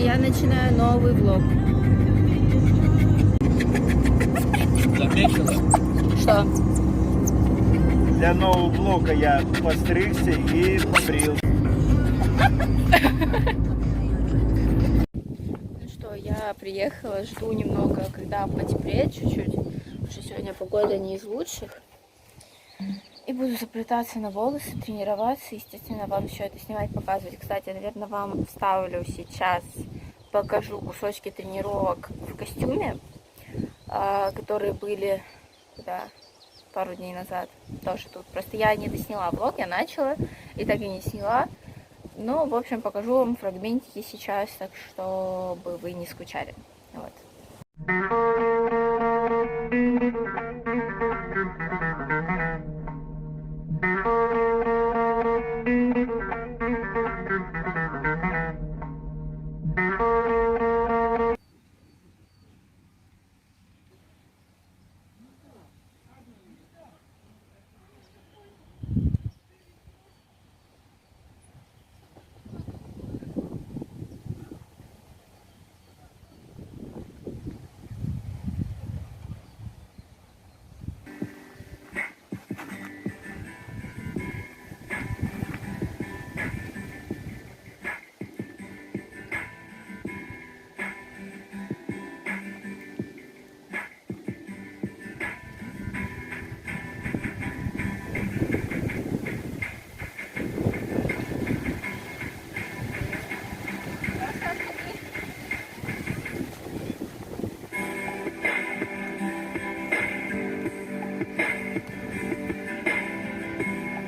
Я начинаю новый влог. Заметила? Что? Для нового влога я постригся и побрил. Ну что, я приехала, жду немного, когда потеплеет чуть-чуть. Потому что сегодня погода не из лучших. И буду заплетаться на волосы, тренироваться. Естественно, вам все это снимать, показывать. Кстати, наверное, вам вставлю сейчас, покажу кусочки тренировок в костюме, которые были пару дней назад. Тоже тут. Просто я не досняла влог, я начала и так и не сняла. Ну, в общем, покажу вам фрагментики сейчас, так чтобы вы не скучали. Вот.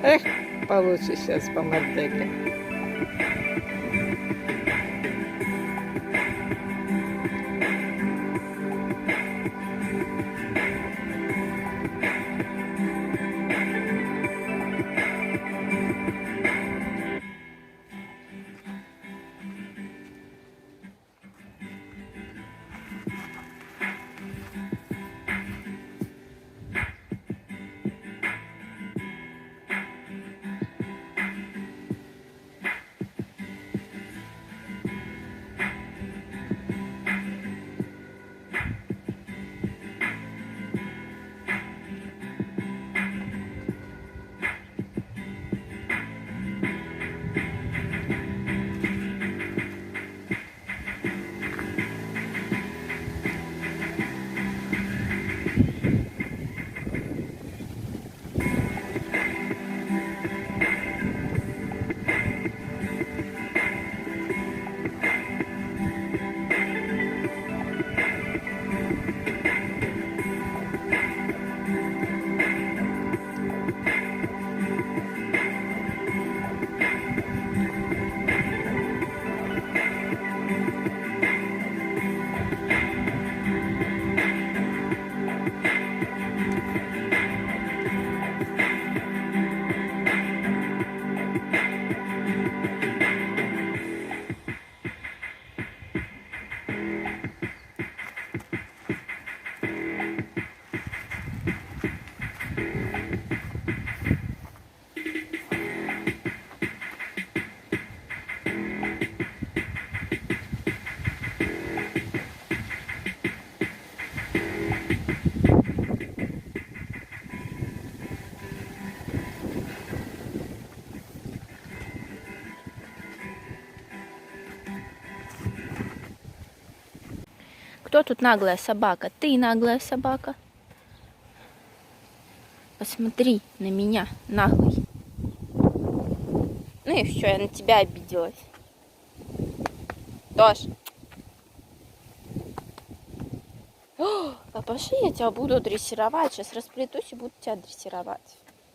Эх, получше сейчас по модели. Кто тут наглая собака? Ты наглая собака. Посмотри на меня, наглый. Ну и все, я на тебя обиделась. Тош. А пошли, я тебя буду дрессировать. Сейчас расплетусь и буду тебя дрессировать.